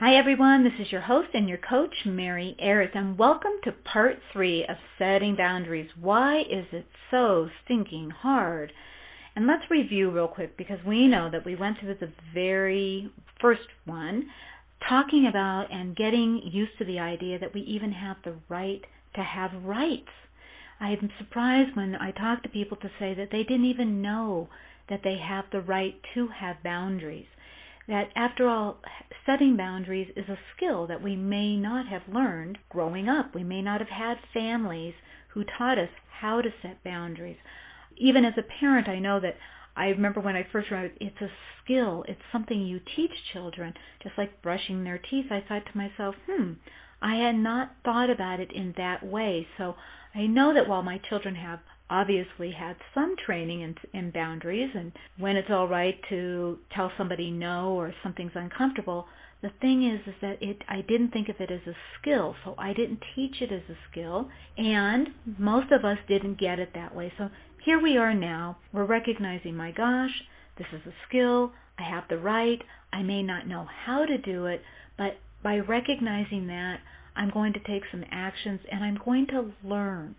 Hi everyone, this is your host and your coach, Mary Ayers, and welcome to part 3 of Setting Boundaries. Why is it so stinking hard? And let's review real quick because we know that we went through the very first one, talking about and getting used to the idea that we even have the right to have rights. I'm surprised when I talk to people to say that they didn't even know that they have the right to have boundaries. That after all, setting boundaries is a skill that we may not have learned growing up. We may not have had families who taught us how to set boundaries. Even as a parent, I know that I remember when I first read it, it's a skill. It's something you teach children, just like brushing their teeth. I thought to myself, I had not thought about it in that way. So I know that while my children have obviously had some training in boundaries and when it's all right to tell somebody no or something's uncomfortable, the thing is that I didn't think of it as a skill, so I didn't teach it as a skill, and most of us didn't get it that way. So here we are now. We're recognizing, my gosh, this is a skill. I have the right. I may not know how to do it, but by recognizing that, I'm going to take some actions and I'm going to learn.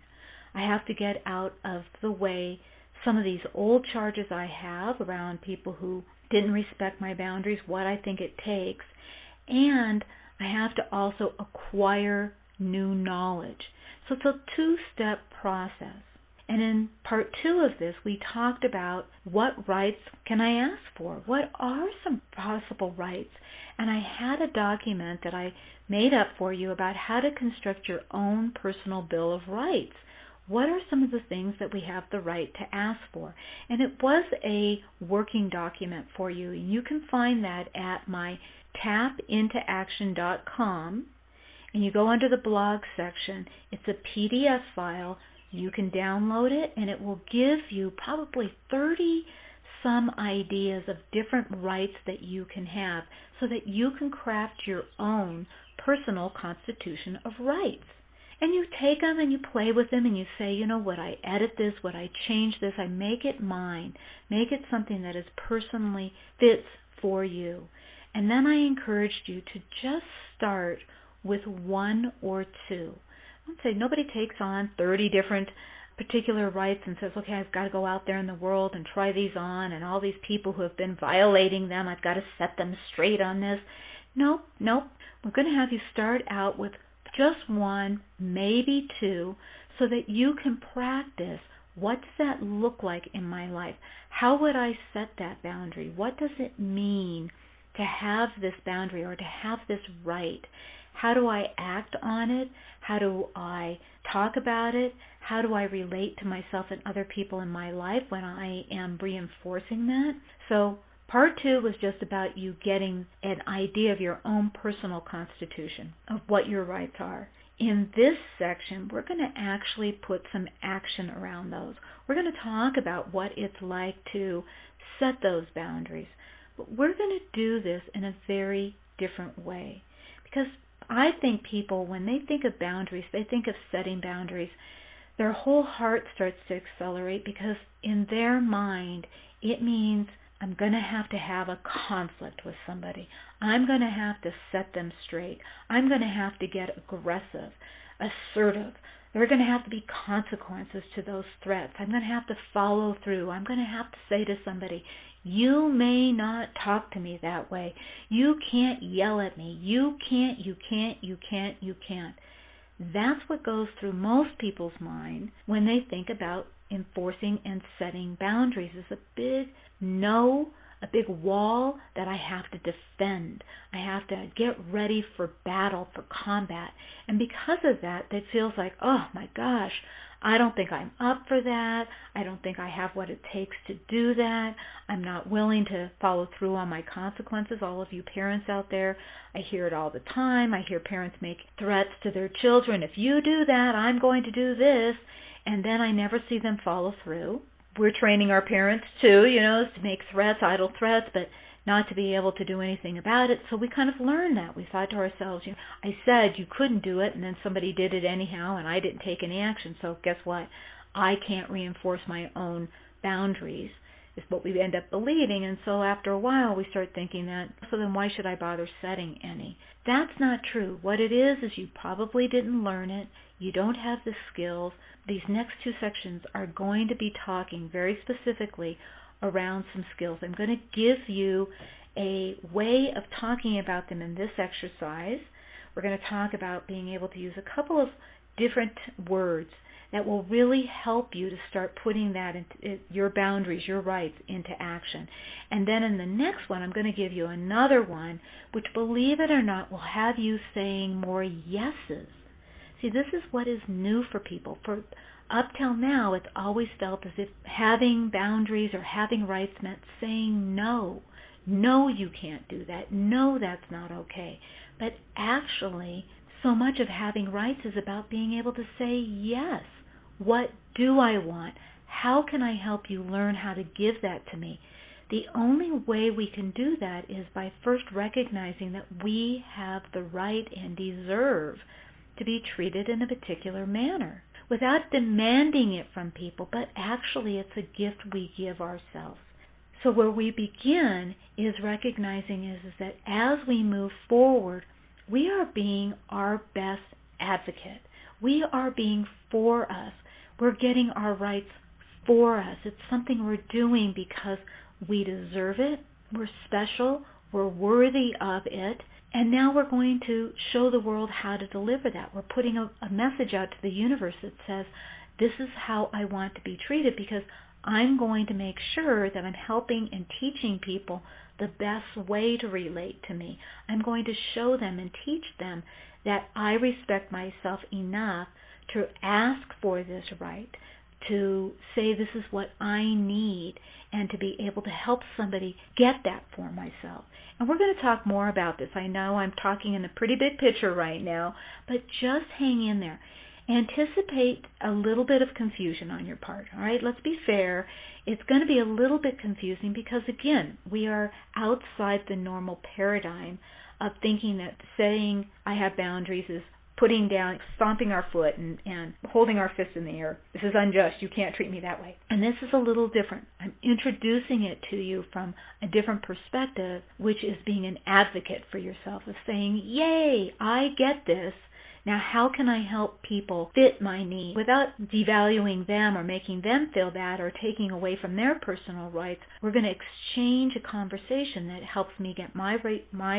I have to get out of the way some of these old charges I have around people who didn't respect my boundaries, what I think it takes, and I have to also acquire new knowledge. So it's a two-step process. And in part 2 of this, we talked about what rights can I ask for? What are some possible rights? And I had a document that I made up for you about how to construct your own personal Bill of Rights. What are some of the things that we have the right to ask for? And it was a working document for you. You can find that at my tapintooaction.com, and you go under the blog section. It's a PDF file. You can download it, and it will give you probably 30-some ideas of different rights that you can have so that you can craft your own personal constitution of rights. And you take them and you play with them and you say, you know what, I edit this, what I change this, I make it mine, make it something that is personally fits for you. And then I encouraged you to just start with 1 or 2. I'd say nobody takes on 30 different particular rights and says, okay, I've got to go out there in the world and try these on, and all these people who have been violating them, I've got to set them straight on this. Nope. We're going to have you start out with just 1, maybe 2, so that you can practice what does that look like in my life? How would I set that boundary? What does it mean to have this boundary or to have this right? How do I act on it? How do I talk about it? How do I relate to myself and other people in my life when I am reinforcing that? So part 2 was just about you getting an idea of your own personal constitution, of what your rights are. In this section, we're going to actually put some action around those. We're going to talk about what it's like to set those boundaries. But we're going to do this in a very different way. Because I think people, when they think of boundaries, they think of setting boundaries, their whole heart starts to accelerate because in their mind, it means I'm going to have a conflict with somebody. I'm going to have to set them straight. I'm going to have to get aggressive, assertive. There are going to have to be consequences to those threats. I'm going to have to follow through. I'm going to have to say to somebody, you may not talk to me that way. You can't yell at me. You can't. That's what goes through most people's mind when they think about enforcing and setting boundaries. It's a big no, a big wall that I have to defend. I have to get ready for battle, for combat. And because of that, it feels like, oh my gosh, I don't think I'm up for that. I don't think I have what it takes to do that. I'm not willing to follow through on my consequences. All of you parents out there, I hear it all the time. I hear parents make threats to their children. If you do that, I'm going to do this. And then I never see them follow through. We're training our parents too, to make threats, idle threats, but not to be able to do anything about it. So we kind of learned that. We thought to ourselves, I said you couldn't do it, and then somebody did it anyhow, and I didn't take any action. So guess what? I can't reinforce my own boundaries is what we end up believing. And so after a while we start thinking that, so then why should I bother setting any? That's not true. What it is you probably didn't learn it. You don't have the skills. These next two sections are going to be talking very specifically around some skills. I'm going to give you a way of talking about them in this exercise. We're going to talk about being able to use a couple of different words that will really help you to start putting that into your boundaries, your rights, into action. And then in the next one, I'm going to give you another one, which, believe it or not, will have you saying more yeses. See, this is what is new for people. For up till now, it's always felt as if having boundaries or having rights meant saying no. No, you can't do that. No, that's not okay. But actually, so much of having rights is about being able to say yes. What do I want? How can I help you learn how to give that to me? The only way we can do that is by first recognizing that we have the right and deserve to be treated in a particular manner without demanding it from people, but actually it's a gift we give ourselves. So where we begin is recognizing is that as we move forward, we are being our best advocate. We are being for us. We're getting our rights for us. It's something we're doing because we deserve it. We're special. We're worthy of it. And now we're going to show the world how to deliver that. We're putting a message out to the universe that says, this is how I want to be treated, because I'm going to make sure that I'm helping and teaching people the best way to relate to me. I'm going to show them and teach them that I respect myself enough to ask for this right, to say this is what I need, and to be able to help somebody get that for myself. And we're going to talk more about this. I know I'm talking in a pretty big picture right now, but just hang in there. Anticipate a little bit of confusion on your part, all right? Let's be fair. It's going to be a little bit confusing because, again, we are outside the normal paradigm of thinking that saying I have boundaries is putting down, stomping our foot and holding our fist in the air. This is unjust. You can't treat me that way. And this is a little different. I'm introducing it to you from a different perspective, which is being an advocate for yourself, of saying, yay, I get this. Now, how can I help people fit my need without devaluing them or making them feel bad or taking away from their personal rights? We're going to exchange a conversation that helps me get my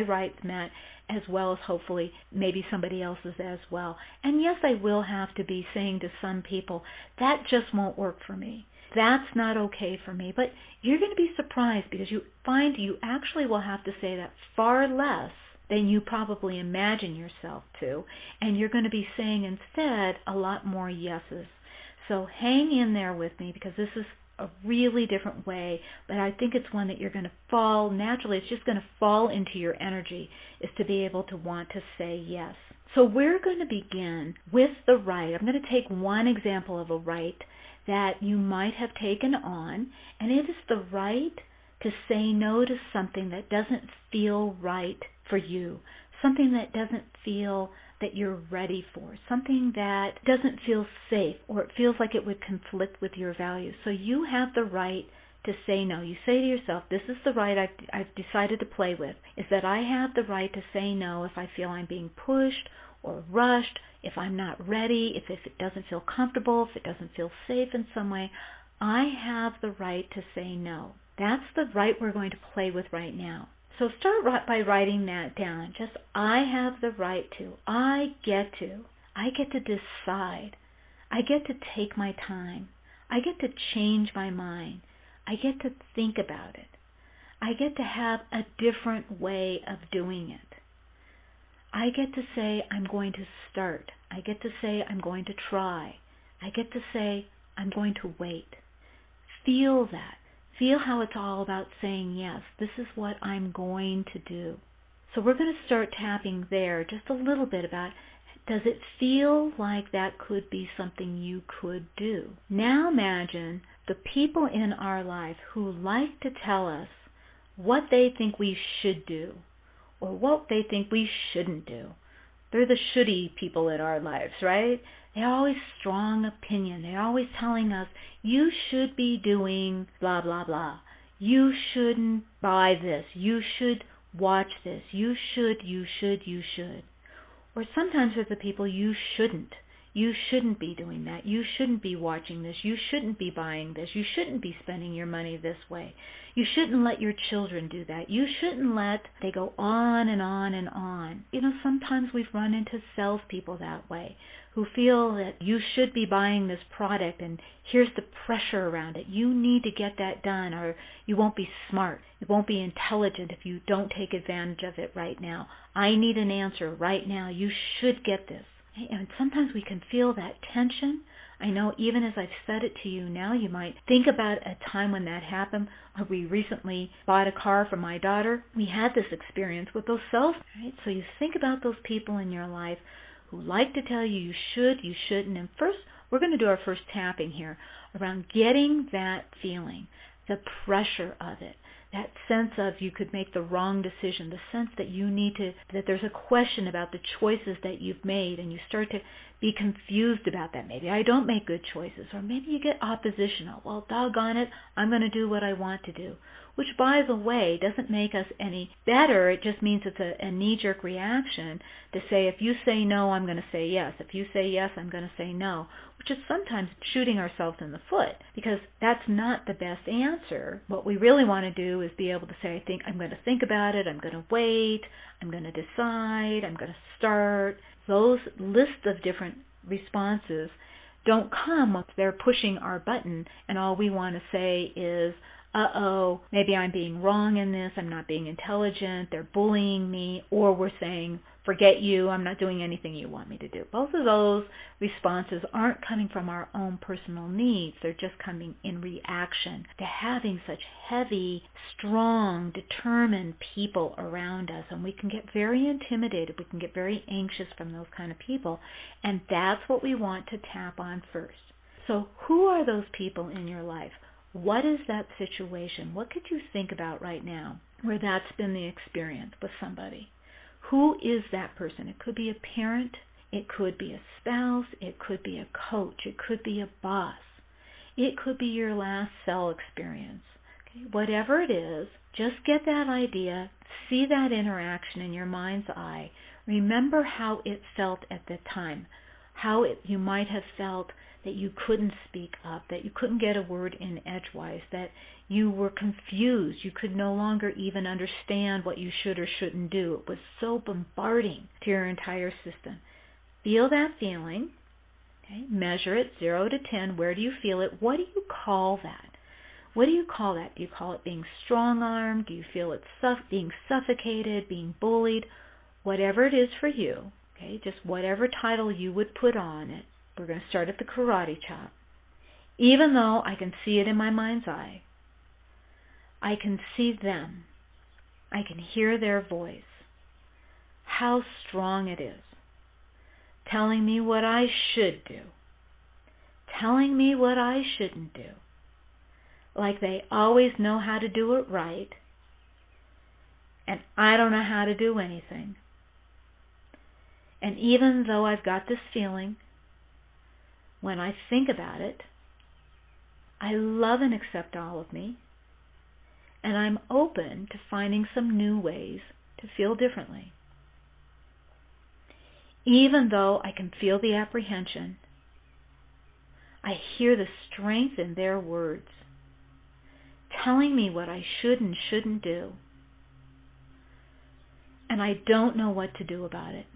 rights met, as well as hopefully maybe somebody else's as well. And yes, I will have to be saying to some people, that just won't work for me. That's not okay for me. But you're going to be surprised because you find you actually will have to say that far less than you probably imagine yourself to, and you're going to be saying instead a lot more yeses. So hang in there with me, because this is a really different way, but I think it's one that you're going to fall naturally. It's just going to fall into your energy, is to be able to want to say yes. So we're going to begin with the right. I'm going to take one example of a right that you might have taken on, and it is the right to say no to something that doesn't feel right for you, something that doesn't feel that you're ready for, something that doesn't feel safe, or it feels like it would conflict with your values. So you have the right to say no. You say to yourself, this is the right I've decided to play with, is that I have the right to say no if I feel I'm being pushed or rushed, if I'm not ready, if it doesn't feel comfortable, if it doesn't feel safe in some way. I have the right to say no. That's the right we're going to play with right now. So start by writing that down. Just, I have the right to. I get to decide. I get to take my time. I get to change my mind. I get to think about it. I get to have a different way of doing it. I get to say, I'm going to start. I get to say, I'm going to try. I get to say, I'm going to wait. Feel that. Feel how it's all about saying yes. This is what I'm going to do. So we're going to start tapping there just a little bit about, does it feel like that could be something you could do? Now imagine the people in our life who like to tell us what they think we should do or what they think we shouldn't do. They're the shouldy people in our lives, right? They're always strong opinion. They're always telling us, you should be doing blah, blah, blah. You shouldn't buy this. You should watch this. You should. Or sometimes with the people, you shouldn't. You shouldn't be doing that. You shouldn't be watching this. You shouldn't be buying this. You shouldn't be spending your money this way. You shouldn't let your children do that. You shouldn't let, they go on and on and on. Sometimes we've run into salespeople that way who feel that you should be buying this product and here's the pressure around it. You need to get that done or you won't be smart. It won't be intelligent if you don't take advantage of it right now. I need an answer right now. You should get this. And sometimes we can feel that tension. I know even as I've said it to you now, you might think about a time when that happened. We recently bought a car for my daughter. We had this experience with those salesmen, right? So you think about those people in your life who like to tell you should, you shouldn't. And first, we're going to do our first tapping here around getting that feeling, the pressure of it. That sense of you could make the wrong decision, the sense that you need to, that there's a question about the choices that you've made and you start to be confused about that. Maybe I don't make good choices, or maybe you get oppositional. Well, doggone it, I'm going to do what I want to do. Which, by the way, doesn't make us any better. It just means it's a knee-jerk reaction to say, if you say no, I'm going to say yes. If you say yes, I'm going to say no, which is sometimes shooting ourselves in the foot because that's not the best answer. What we really want to do is be able to say, I'm going to think about it, I'm going to wait, I'm going to decide, I'm going to start. Those lists of different responses don't come once they're pushing our button and all we want to say is, maybe I'm being wrong in this, I'm not being intelligent, they're bullying me, or we're saying, forget you, I'm not doing anything you want me to do. Both of those responses aren't coming from our own personal needs, they're just coming in reaction to having such heavy, strong, determined people around us, and we can get very intimidated, we can get very anxious from those kind of people, and that's what we want to tap on first. So who are those people in your life? What is that situation? What could you think about right now where that's been the experience with somebody? Who is that person? It could be a parent. It could be a spouse. It could be a coach. It could be a boss. It could be your last cell experience. Okay? Whatever it is, just get that idea. See that interaction in your mind's eye. Remember how it felt at the time. You might have felt that you couldn't speak up, that you couldn't get a word in edgewise, that you were confused, you could no longer even understand what you should or shouldn't do. It was so bombarding to your entire system. Feel that feeling, okay? Measure it, 0 to 10. Where do you feel it? What do you call that? What do you call that? Do you call it being strong-armed? Do you feel it being suffocated, being bullied? Whatever it is for you, okay, just whatever title you would put on it. We're going to start at the karate chop. Even though I can see it in my mind's eye, I can see them. I can hear their voice. How strong it is. Telling me what I should do. Telling me what I shouldn't do. Like they always know how to do it right, and I don't know how to do anything. And even though I've got this feeling, when I think about it, I love and accept all of me, and I'm open to finding some new ways to feel differently. Even though I can feel the apprehension, I hear the strength in their words, telling me what I should and shouldn't do, and I don't know what to do about it.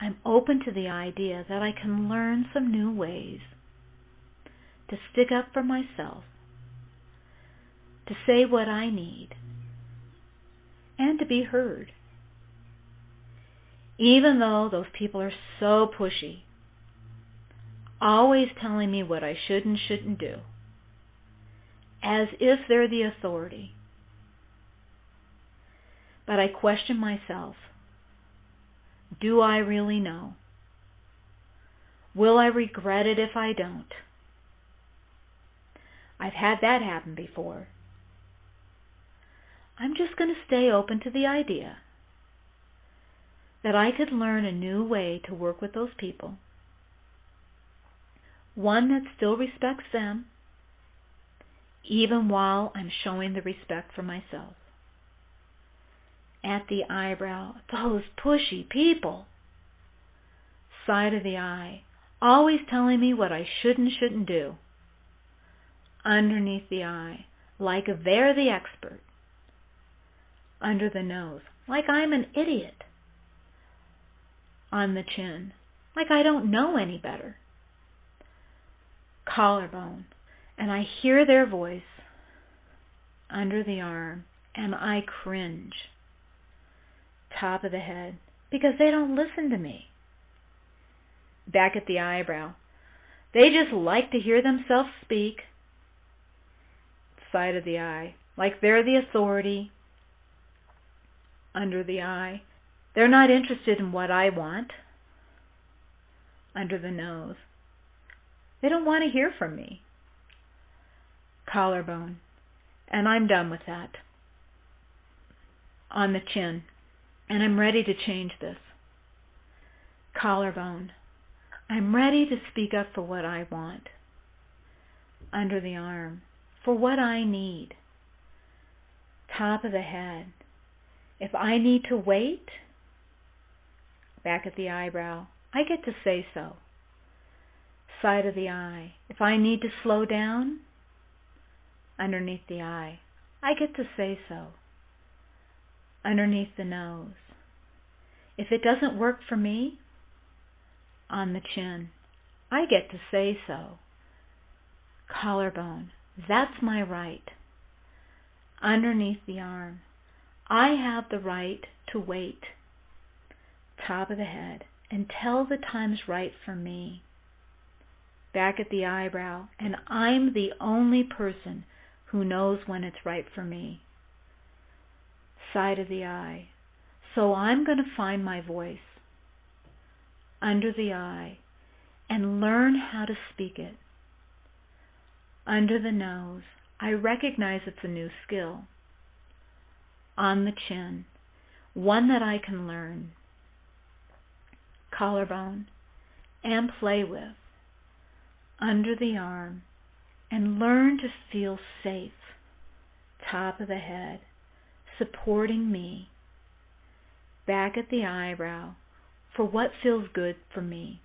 I'm open to the idea that I can learn some new ways to stick up for myself, to say what I need, and to be heard. Even though those people are so pushy, always telling me what I should and shouldn't do, as if they're the authority. But I question myself. Do I really know? Will I regret it if I don't? I've had that happen before. I'm just going to stay open to the idea that I could learn a new way to work with those people. One that still respects them, even while I'm showing the respect for myself. At the eyebrow, those pushy people. Side of the eye, always telling me what I should and shouldn't do. Underneath the eye, like they're the expert. Under the nose, like I'm an idiot. On the chin, like I don't know any better. Collarbone, and I hear their voice. Under the arm, and I cringe. Top of the head, because they don't listen to me. Back at the eyebrow, they just like to hear themselves speak. Side of the eye, like they're the authority. Under the eye, they're not interested in what I want. Under the nose, they don't want to hear from me. Collarbone, and I'm done with that. On the chin, and I'm ready to change this. Collarbone, I'm ready to speak up for what I want. Under the arm, for what I need. Top of the head, if I need to wait. Back at the eyebrow, I get to say so. Side of the eye, if I need to slow down. Underneath the eye, I get to say so. Underneath the nose, if it doesn't work for me. On the chin, I get to say so. Collarbone, that's my right. Underneath the arm, I have the right to wait. Top of the head, until the time's right for me. Back at the eyebrow, and I'm the only person who knows when it's right for me. Side of the eye, so I'm going to find my voice. Under the eye, and learn how to speak it. Under the nose, I recognize it's a new skill. On the chin, one that I can learn. Collarbone, and play with. Under the arm, and learn to feel safe. Top of the head, supporting me. Back at the eyebrow, for what feels good for me.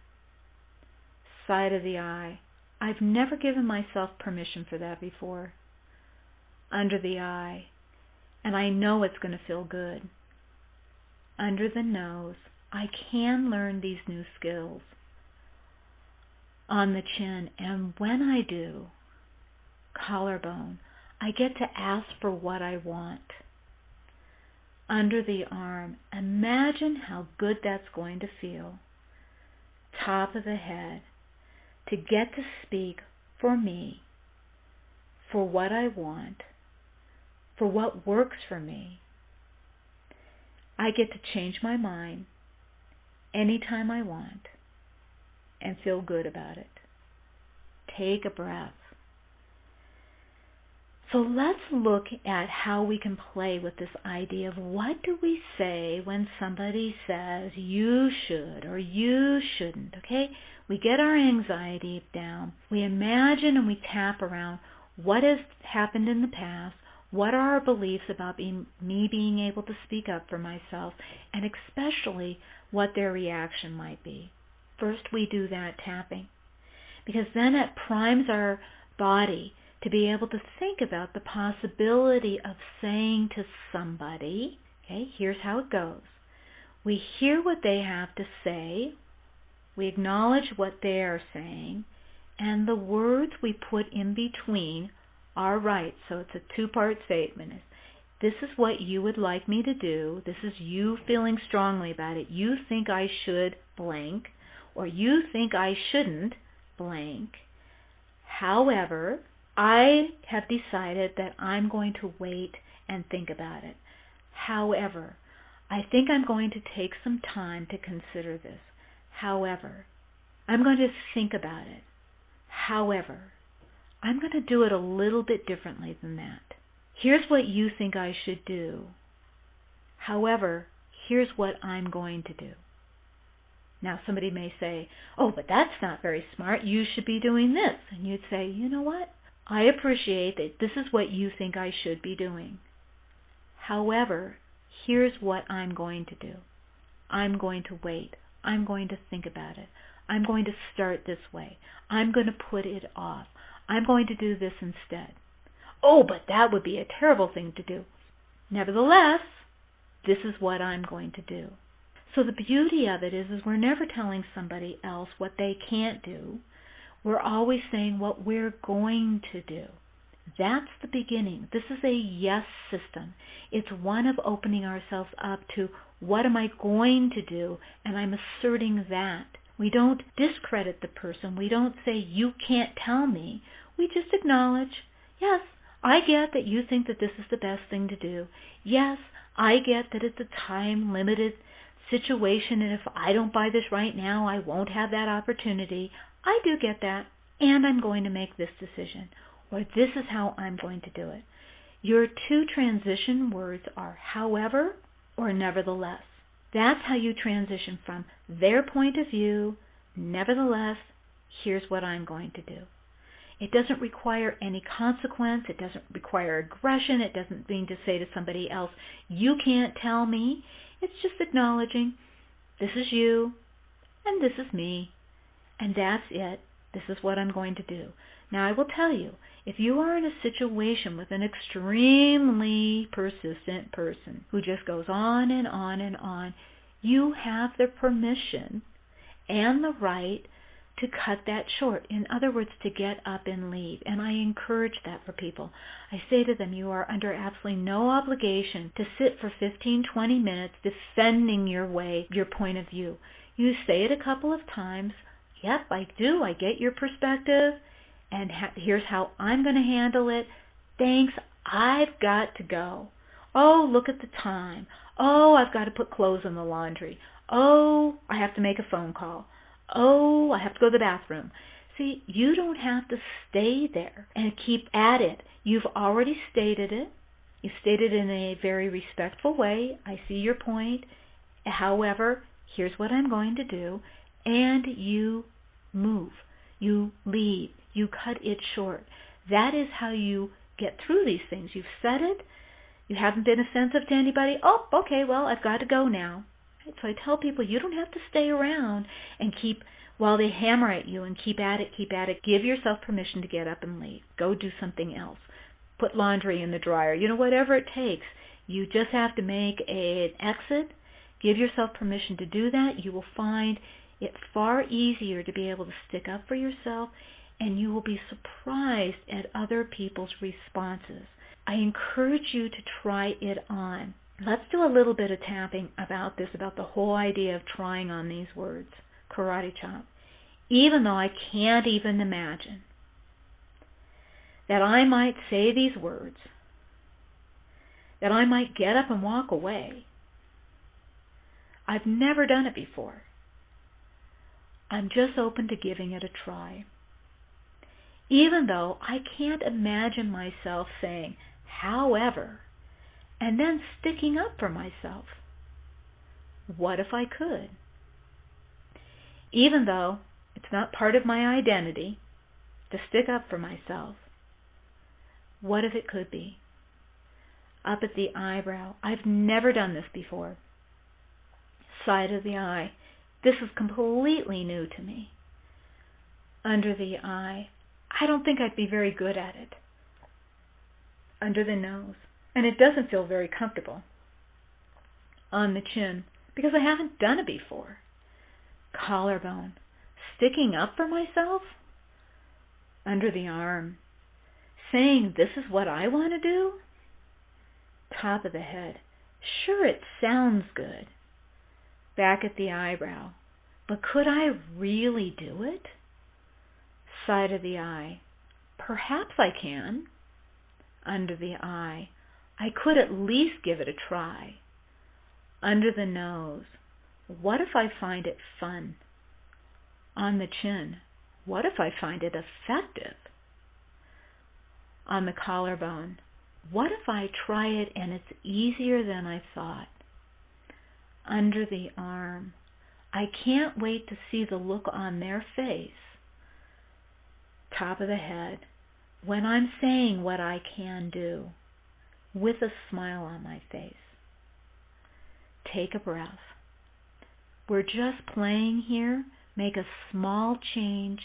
Side of the eye, I've never given myself permission for that before. Under the eye, and I know it's going to feel good. Under the nose, I can learn these new skills. On the chin, and when I do. Collarbone, I get to ask for what I want. Under the arm, imagine how good that's going to feel. Top of the head, to get to speak for me, for what I want, for what works for me. I get to change my mind anytime I want and feel good about it. Take a breath. So let's look at how we can play with this idea of what do we say when somebody says you should or you shouldn't, okay? We get our anxiety down. We imagine and we tap around what has happened in the past, what are our beliefs about me being able to speak up for myself, and especially what their reaction might be. First we do that tapping, because then it primes our body to be able to think about the possibility of saying to somebody, okay, here's how it goes. We hear what they have to say, we acknowledge what they are saying, and the words we put in between are right. So it's a two-part statement. This is what you would like me to do. This is you feeling strongly about it. You think I should blank, or you think I shouldn't blank. However, I have decided that I'm going to wait and think about it. However, I think I'm going to take some time to consider this. However, I'm going to think about it. However, I'm going to do it a little bit differently than that. Here's what you think I should do. However, here's what I'm going to do. Now somebody may say, oh, but that's not very smart. You should be doing this. And you'd say, you know what? I appreciate that this is what you think I should be doing. However, here's what I'm going to do. I'm going to wait. I'm going to think about it. I'm going to start this way. I'm going to put it off. I'm going to do this instead. Oh, but that would be a terrible thing to do. Nevertheless, this is what I'm going to do. So the beauty of it is we're never telling somebody else what they can't do. We're always saying what we're going to do. That's the beginning. This is a yes system. It's one of opening ourselves up to what am I going to do, and I'm asserting that. We don't discredit the person. We don't say, you can't tell me. We just acknowledge, yes, I get that you think that this is the best thing to do. Yes, I get that it's a time-limited situation, and if I don't buy this right now, I won't have that opportunity. I do get that, and I'm going to make this decision, or this is how I'm going to do it. Your two transition words are however or nevertheless. That's how you transition from their point of view, nevertheless, here's what I'm going to do. It doesn't require any consequence. It doesn't require aggression. It doesn't mean to say to somebody else, you can't tell me. It's just acknowledging, this is you, and this is me, and that's it. This is what I'm going to do. Now, I will tell you, if you are in a situation with an extremely persistent person who just goes on and on and on, you have the permission and the right to cut that short. In other words, to get up and leave. And I encourage that for people. I say to them, you are under absolutely no obligation to sit for 15, 20 minutes defending your point of view. You say it a couple of times. Yep, I do. I get your perspective. And here's how I'm going to handle it. Thanks, I've got to go. Oh, look at the time. Oh, I've got to put clothes in the laundry. Oh, I have to make a phone call. Oh, I have to go to the bathroom. See, you don't have to stay there and keep at it. You've already stated it. You stated it in a very respectful way. I see your point. However, here's what I'm going to do. And you move. You leave. You cut it short. That is how you get through these things. You've said it. You haven't been offensive to anybody. Oh, okay, well, I've got to go now. So I tell people you don't have to stay around and keep, while they hammer at you and keep at it. Give yourself permission to get up and leave. Go do something else. Put laundry in the dryer. Whatever it takes. You just have to make an exit. Give yourself permission to do that. You will find it far easier to be able to stick up for yourself, and you will be surprised at other people's responses. I encourage you to try it on. Let's do a little bit of tapping about this, about the whole idea of trying on these words. Karate chop. Even though I can't even imagine that I might say these words, that I might get up and walk away. I've never done it before. I'm just open to giving it a try. Even though I can't imagine myself saying, however, and then sticking up for myself. What if I could? Even though it's not part of my identity to stick up for myself, what if it could be? Up at the eyebrow. I've never done this before. Side of the eye. This is completely new to me. Under the eye. I don't think I'd be very good at it. Under the nose. And it doesn't feel very comfortable. On the chin. Because I haven't done it before. Collarbone. Sticking up for myself. Under the arm. Saying this is what I want to do. Top of the head. Sure, it sounds good. Back at the eyebrow. But could I really do it? Side of the eye. Perhaps I can. Under the eye. I could at least give it a try. Under the nose. What if I find it fun? On the chin. What if I find it effective? On the collarbone. What if I try it and it's easier than I thought? Under the arm. I can't wait to see the look on their face. Top of the head. when I'm saying what I can do with a smile on my face. Take a breath. We're just playing here. Make a small change.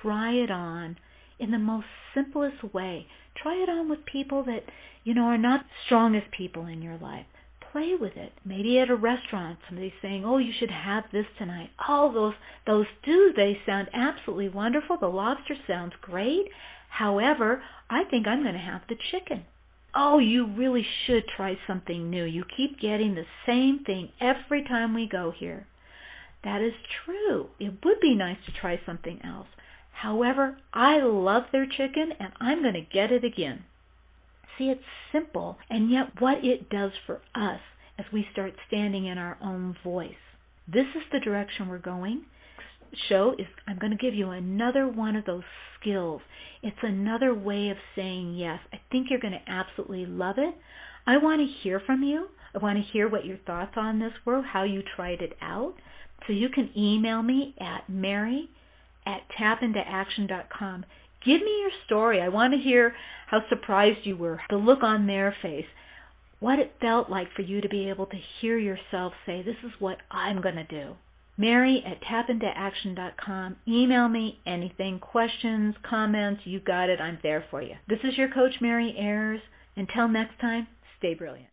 Try it on in the most simplest way. Try it on with people that, are not the strongest people in your life. Play with it. Maybe at a restaurant, somebody's saying, oh, you should have this tonight. Oh, those they sound absolutely wonderful. The lobster sounds great. However, I think I'm going to have the chicken. Oh, you really should try something new. You keep getting the same thing every time we go here. That is true. It would be nice to try something else. However, I love their chicken and I'm going to get it again. See, it's simple, and yet what it does for us as we start standing in our own voice. This is the direction we're going. I'm going to give you another one of those skills. It's another way of saying yes. I think you're going to absolutely love it. I want to hear from you. I want to hear what your thoughts on this were, how you tried it out. So you can email me at mary@tapintooaction.com. Give me your story. I want to hear how surprised you were, the look on their face, what it felt like for you to be able to hear yourself say, this is what I'm going to do. Mary@tapintooaction.com. Email me anything, questions, comments, you got it. I'm there for you. This is your coach, Mary Ayers. Until next time, stay brilliant.